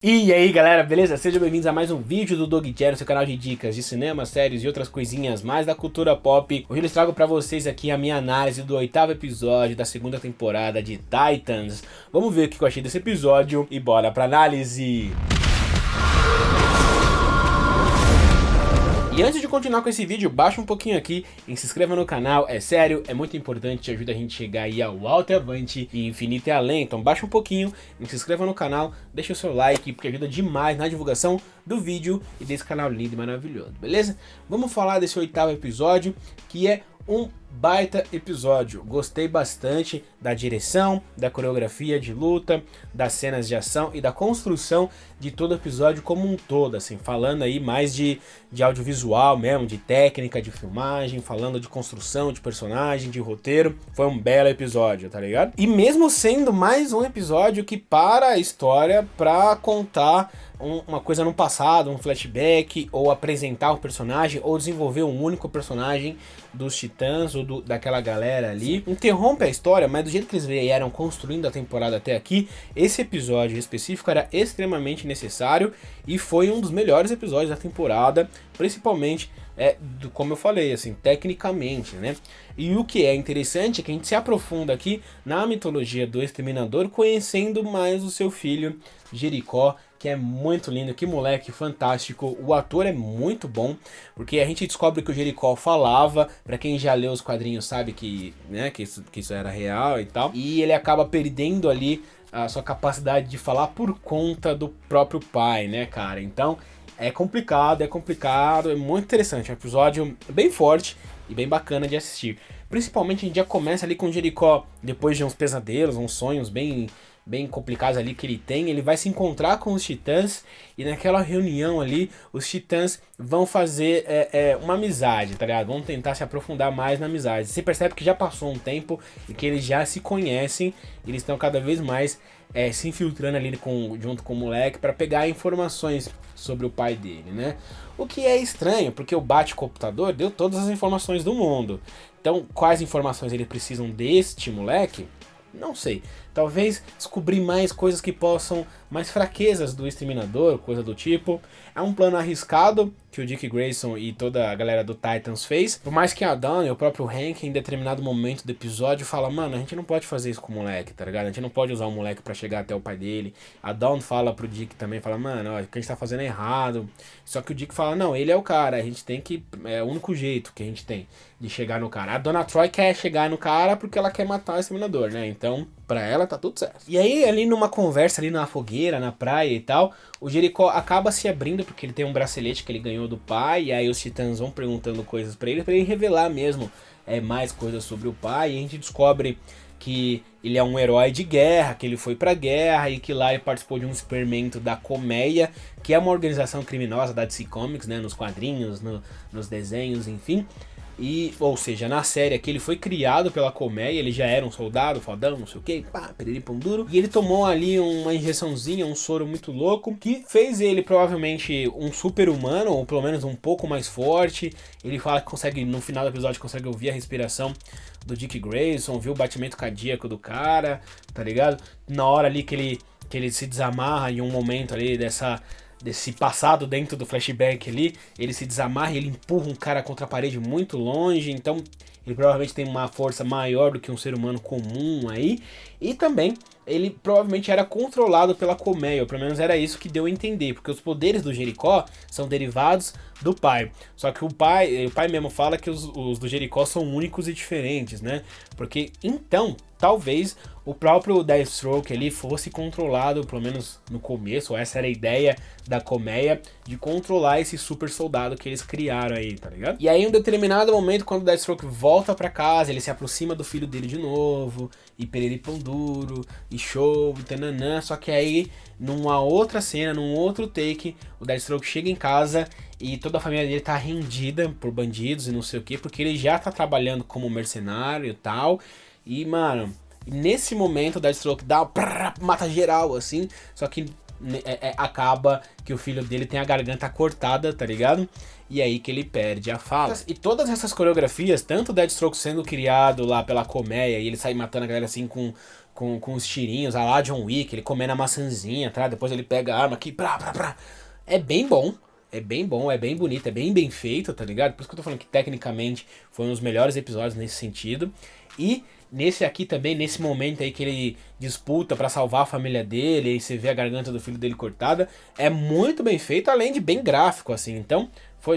E aí galera, beleza? Sejam bem-vindos a mais um vídeo do Doug Cherry, seu canal de dicas de cinema, séries e outras coisinhas mais da cultura pop. Hoje eu trago pra vocês aqui a minha análise do 8º episódio da segunda temporada de Titans. Vamos ver o que eu achei desse episódio e bora pra análise! E antes de continuar com esse vídeo, baixa um pouquinho aqui e se inscreva no canal, é sério, é muito importante, ajuda a gente a chegar aí ao alto e avante e infinito e além. Então baixa um pouquinho e se inscreva no canal, deixa o seu like, porque ajuda demais na divulgação do vídeo e desse canal lindo e maravilhoso, beleza? Vamos falar desse 8º episódio, que é um baita episódio. Gostei bastante da direção, da coreografia de luta, das cenas de ação e da construção de todo o episódio como um todo, assim, falando aí mais de audiovisual mesmo, de técnica de filmagem, falando de construção de personagem, de roteiro. Foi um belo episódio, tá ligado? E mesmo sendo mais um episódio que para a história pra contar uma coisa no passado, um flashback, ou apresentar um personagem, ou desenvolver um único personagem dos Titãs, ou daquela galera ali. Interrompe a história, mas do jeito que eles vieram construindo a temporada até aqui, esse episódio específico era extremamente necessário, e foi um dos melhores episódios da temporada, principalmente, como eu falei, assim, tecnicamente, né? E o que é interessante é que a gente se aprofunda aqui na mitologia do Exterminador, conhecendo mais o seu filho, Jericó, que é muito lindo, que moleque fantástico. O ator é muito bom, porque a gente descobre que o Jericó falava, pra quem já leu os quadrinhos sabe que, né, que isso era real e tal, e ele acaba perdendo ali a sua capacidade de falar por conta do próprio pai, né, cara? Então é complicado, é muito interessante, é um episódio bem forte e bem bacana de assistir. Principalmente a gente já começa ali com o Jericó, depois de uns pesadelos, uns sonhos bem complicados ali que ele tem, ele vai se encontrar com os Titãs, e naquela reunião ali, os Titãs vão fazer uma amizade, tá ligado? Vão tentar se aprofundar mais na amizade. Você percebe que já passou um tempo e que eles já se conhecem, e eles estão cada vez mais se infiltrando ali junto com o moleque para pegar informações sobre o pai dele, né? O que é estranho, porque o bate-computador deu todas as informações do mundo. Então, quais informações eles precisam deste moleque? Não sei, talvez descobrir mais coisas que possam, mais fraquezas do Exterminador, coisa do tipo. É um plano arriscado que o Dick Grayson e toda a galera do Titans fez. Por mais que a Dawn e o próprio Hank em determinado momento do episódio fala: mano, a gente não pode fazer isso com o moleque, tá ligado? A gente não pode usar o moleque pra chegar até o pai dele. A Dawn fala pro Dick também, fala: mano, ó, o que a gente tá fazendo é errado. Só que o Dick fala: não, ele é o cara, a gente tem que, é o único jeito que a gente tem de chegar no cara. A Donna Troy quer chegar no cara porque ela quer matar o Exterminador, né? Então, pra ela tá tudo certo. E aí, ali numa conversa, ali na fogueira, na praia e tal, o Jericó acaba se abrindo porque ele tem um bracelete que ele ganhou do pai, e aí os Titãs vão perguntando coisas pra ele revelar mesmo mais coisas sobre o pai, e a gente descobre que ele é um herói de guerra, que ele foi pra guerra e que lá ele participou de um experimento da Colmeia, que é uma organização criminosa da DC Comics, né, nos quadrinhos, nos desenhos, enfim. E, ou seja, na série aqui ele foi criado pela Colmeia, ele já era um soldado, fodão, não sei o que, pá, periri pão duro. E ele tomou ali uma injeçãozinha, um soro muito louco, que fez ele provavelmente um super humano, ou pelo menos um pouco mais forte. Ele fala que consegue, no final do episódio, consegue ouvir a respiração do Dick Grayson, ver o batimento cardíaco do cara, tá ligado? Na hora ali que ele se desamarra em um momento ali desse passado dentro do flashback ali, ele se desamarra e ele empurra um cara contra a parede muito longe, então ele provavelmente tem uma força maior do que um ser humano comum aí, e também ele provavelmente era controlado pela Colmeia, ou pelo menos era isso que deu a entender, porque os poderes do Jericó são derivados do pai, só que o pai mesmo fala que os do Jericó são únicos e diferentes, né, porque então talvez o próprio Deathstroke ali fosse controlado, pelo menos no começo, ou essa era a ideia da Colmeia, de controlar esse super soldado que eles criaram aí, tá ligado? E aí em um determinado momento, quando o Deathstroke volta pra casa, ele se aproxima do filho dele de novo, e perere pão duro, e show, e tananã, só que aí, numa outra cena, num outro take, o Deathstroke chega em casa e toda a família dele tá rendida por bandidos e não sei o que, porque ele já tá trabalhando como mercenário e tal, e mano, nesse momento o Deathstroke mata geral, assim, só que acaba que o filho dele tem a garganta cortada, tá ligado? E aí que ele perde a fala. E todas essas coreografias, tanto o Deathstroke sendo criado lá pela Colmeia e ele sai matando a galera assim com com os tirinhos, a lá John Wick, ele comendo a maçãzinha, tá? Depois ele pega a arma aqui, É bem bom. É bem bom, é bem bonito, é bem feito, tá ligado? Por isso que eu tô falando que tecnicamente foi um dos melhores episódios nesse sentido. E nesse aqui também, nesse momento aí que ele disputa pra salvar a família dele, e você vê a garganta do filho dele cortada, é muito bem feito, além de bem gráfico, assim. Então,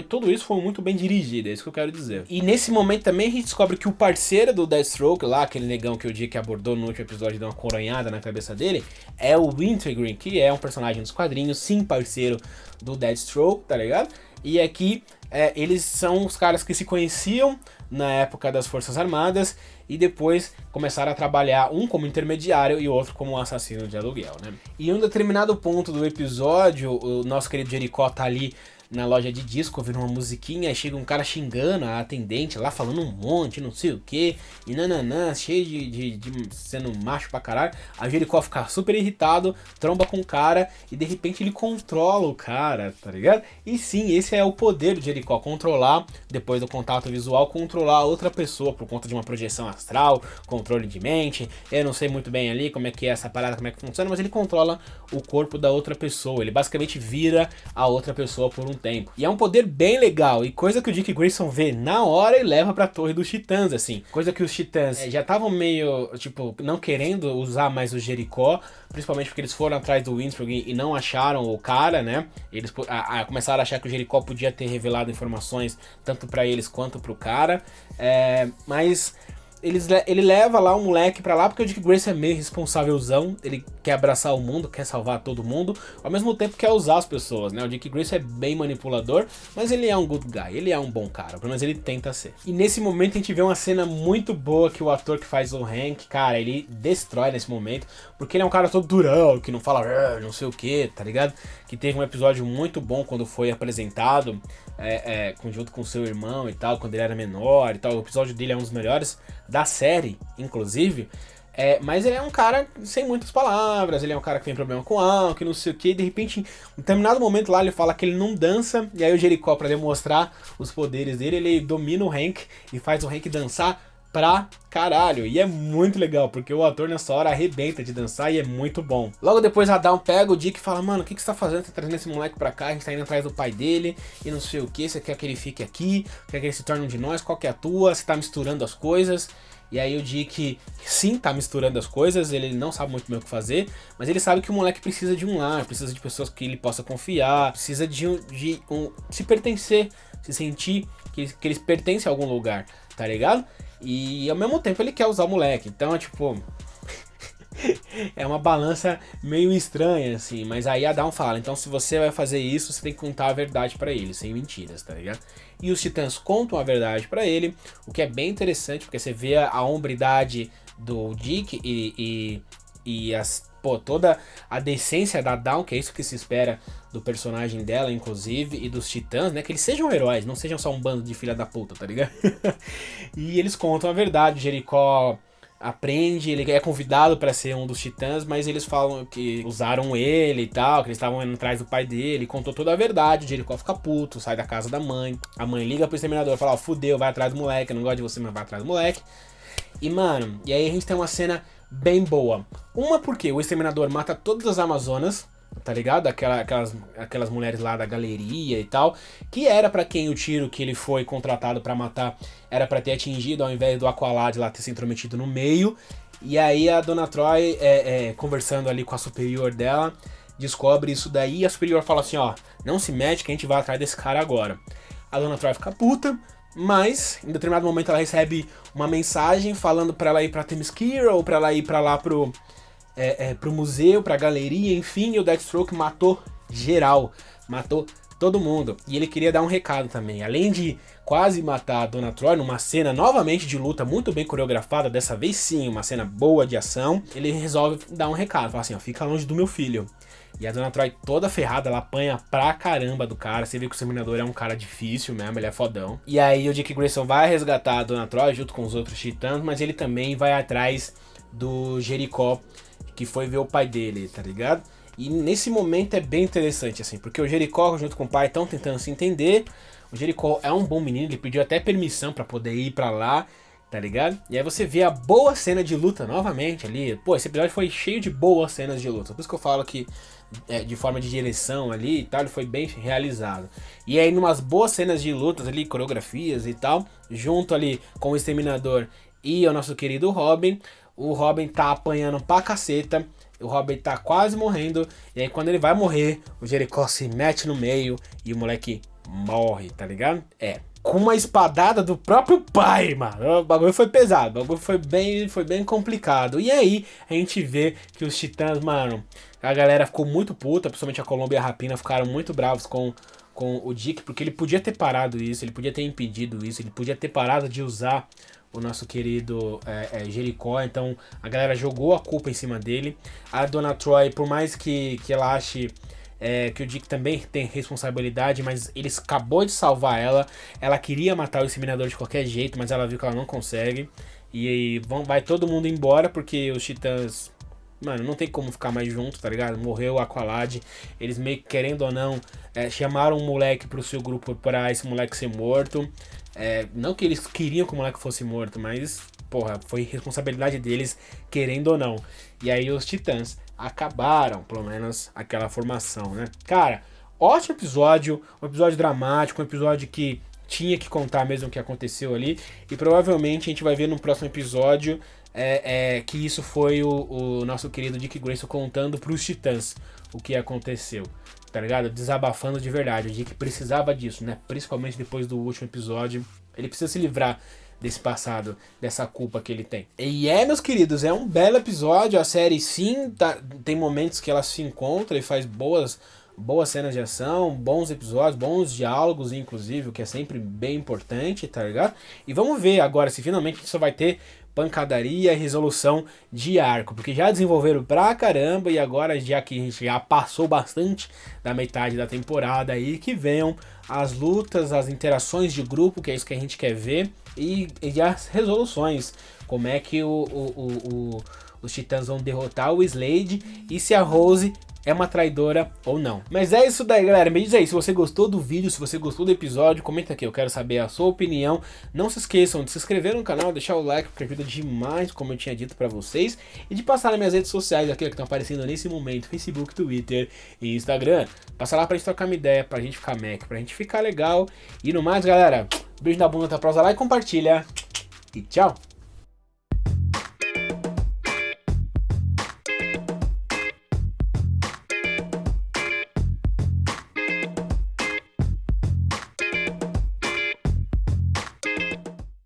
tudo isso foi muito bem dirigido, é isso que eu quero dizer. E nesse momento também a gente descobre que o parceiro do Deathstroke, lá, aquele negão que o Dick abordou no último episódio e deu uma coronhada na cabeça dele, é o Wintergreen, que é um personagem dos quadrinhos, sim, parceiro do Deathstroke, tá ligado? E aqui eles são os caras que se conheciam na época das Forças Armadas e depois começaram a trabalhar, um como intermediário e o outro como assassino de aluguel, né? E em um determinado ponto do episódio, o nosso querido Jericó tá ali na loja de disco, ouvindo uma musiquinha, aí chega um cara xingando a atendente lá, falando um monte, não sei o que, e nananã, cheio de sendo macho pra caralho. A Jericó fica super irritado, tromba com o cara, e de repente ele controla o cara, tá ligado? E sim, esse é o poder do Jericó, controlar, depois do contato visual, controlar a outra pessoa, por conta de uma projeção astral, controle de mente. Eu não sei muito bem ali como é que é essa parada, como é que funciona, mas ele controla o corpo da outra pessoa, ele basicamente vira a outra pessoa por um tempo. E é um poder bem legal, e coisa que o Dick Grayson vê na hora e leva pra Torre dos Titãs, assim. Coisa que os Titãs já estavam meio, tipo, não querendo usar mais o Jericó, principalmente porque eles foram atrás do Windsprung e não acharam o cara, né? Eles começaram a achar que o Jericó podia ter revelado informações tanto pra eles quanto pro cara, mas ele leva lá o moleque pra lá porque o Dick Grayson é meio responsávelzão, ele quer abraçar o mundo, quer salvar todo mundo, ao mesmo tempo quer usar as pessoas, né? O Dick Grayson é bem manipulador, mas ele é um good guy, ele é um bom cara, pelo menos ele tenta ser. E nesse momento a gente vê uma cena muito boa que o ator que faz o Hank, cara, ele destrói nesse momento, porque ele é um cara todo durão, que não fala não sei o que, tá ligado? Que teve um episódio muito bom quando foi apresentado, junto com seu irmão e tal, quando ele era menor e tal. O episódio dele é um dos melhores da série, inclusive. Mas ele é um cara sem muitas palavras, ele é um cara que tem problema com álcool, que não sei o que, e de repente, em um determinado momento lá, ele fala que ele não dança, e aí o Jericó, pra demonstrar os poderes dele, ele domina o Hank e faz o Hank dançar pra caralho. E é muito legal, porque o ator nessa hora arrebenta de dançar e é muito bom. Logo depois a Dawn pega o Dick e fala: mano, o que você tá fazendo? Você tá trazendo esse moleque pra cá, a gente tá indo atrás do pai dele e não sei o que, você quer que ele fique aqui, quer que ele se torne um de nós, qual que é a tua? Você tá misturando as coisas. E aí o Dick, sim, tá misturando as coisas, ele não sabe muito bem o que fazer, mas ele sabe que o moleque precisa de um lar, precisa de pessoas que ele possa confiar, precisa de se pertencer, se sentir que eles pertencem a algum lugar, tá ligado? E ao mesmo tempo ele quer usar o moleque, então é tipo... é uma balança meio estranha, assim, mas aí a Dawn fala: então se você vai fazer isso, você tem que contar a verdade pra ele, sem mentiras, tá ligado? E os Titãs contam a verdade pra ele, o que é bem interessante, porque você vê a hombridade do Dick e toda a decência da Dawn, que é isso que se espera do personagem dela, inclusive, e dos Titãs, né? Que eles sejam heróis, não sejam só um bando de filha da puta, tá ligado? E eles contam a verdade. Jericó aprende, ele é convidado pra ser um dos Titãs, mas eles falam que usaram ele e tal, que eles estavam indo atrás do pai dele, contou toda a verdade. O Jericó fica puto, sai da casa da mãe, a mãe liga pro exterminador e fala: ó, fudeu, vai atrás do moleque, eu não gosto de você, mas vai atrás do moleque. E mano, e aí a gente tem uma cena bem boa. Uma porque o exterminador mata todas as Amazonas, tá ligado? Aquelas mulheres lá da galeria e tal, que era pra quem o tiro que ele foi contratado pra matar era pra ter atingido, ao invés do Aqualad lá ter se intrometido no meio. E aí a Dona Troy, conversando ali com a superior dela, descobre isso daí, e a superior fala assim: ó, não se mete que a gente vai atrás desse cara agora. A Dona Troy fica puta, mas em determinado momento ela recebe uma mensagem falando pra ela ir pra Themyscira, ou pra ela ir pra lá pro museu, pra galeria, enfim. E o Deathstroke matou geral, matou todo mundo. E ele queria dar um recado também, além de quase matar a Dona Troy numa cena novamente de luta muito bem coreografada, dessa vez sim, uma cena boa de ação. Ele resolve dar um recado, fala assim: ó, fica longe do meu filho. E a Dona Troy toda ferrada, ela apanha pra caramba do cara. Você vê que o Exterminador é um cara difícil mesmo, ele é fodão. E aí o Dick Grayson vai resgatar a Dona Troy junto com os outros Titãs, mas ele também vai atrás do Jericó, que foi ver o pai dele, tá ligado? E nesse momento é bem interessante, assim, porque o Jericó junto com o pai estão tentando se entender. O Jericó é um bom menino, ele pediu até permissão pra poder ir pra lá. tá ligado? E aí você vê a boa cena de luta novamente ali. Pô, esse episódio foi cheio de boas cenas de luta. Por isso que eu falo que de forma de direção ali e tal, ele foi bem realizado. E aí numas boas cenas de lutas ali, coreografias e tal, junto ali com o Exterminador e o nosso querido Robin. O Robin tá apanhando pra caceta. O Robin tá quase morrendo. E aí quando ele vai morrer, o Jericó se mete no meio e o moleque morre, tá ligado? Com uma espadada do próprio pai, mano. O bagulho foi pesado, o bagulho foi bem complicado. E aí a gente vê que os Titãs, mano, a galera ficou muito puta, principalmente a Colômbia e a Rapina ficaram muito bravos com o Dick, porque ele podia ter parado isso, ele podia ter impedido isso, ele podia ter parado de usar o nosso querido Jericó. Então a galera jogou a culpa em cima dele. A Dona Troy, por mais que ela ache que o Dick também tem responsabilidade, mas ele acabou de salvar ela. Ela queria matar o Exterminador de qualquer jeito, mas ela viu que ela não consegue. E aí vai todo mundo embora, porque os Titãs, mano, não tem como ficar mais junto, tá ligado? Morreu o Aqualad. Eles meio que, querendo ou não, chamaram um moleque pro seu grupo pra esse moleque ser morto. Não que eles queriam que o moleque fosse morto, mas, porra, foi responsabilidade deles, querendo ou não. E aí os Titãs acabaram, pelo menos, aquela formação, né? Cara, ótimo episódio, um episódio dramático, um episódio que tinha que contar mesmo o que aconteceu ali. E provavelmente a gente vai ver no próximo episódio que isso foi o nosso querido Dick Grayson contando pros Titãs o que aconteceu, tá ligado? Desabafando de verdade. O Dick precisava disso, né? Principalmente depois do último episódio. Ele precisa se livrar desse passado, dessa culpa que ele tem. E meus queridos, é um belo episódio. A série, sim, tem momentos que ela se encontra e faz boas cenas de ação, bons episódios, bons diálogos, inclusive, o que é sempre bem importante, tá ligado? E vamos ver agora se finalmente a gente só vai ter pancadaria e resolução de arco, porque já desenvolveram pra caramba e agora, já que a gente já passou bastante da metade da temporada aí, que venham as lutas, as interações de grupo, que é isso que a gente quer ver, e as resoluções, como é que os Titãs vão derrotar o Slade e se a Rose é uma traidora ou não. Mas é isso daí, galera. Me diz aí se você gostou do vídeo, se você gostou do episódio, comenta aqui, eu quero saber a sua opinião. Não se esqueçam de se inscrever no canal, deixar o like, porque ajuda demais, como eu tinha dito pra vocês, e de passar nas minhas redes sociais aqui, que estão aparecendo nesse momento, Facebook, Twitter e Instagram. Passa lá pra gente trocar uma ideia, pra gente ficar mac, pra gente ficar legal. E no mais, galera, beijo na bunda, até a próxima, like, compartilha e tchau!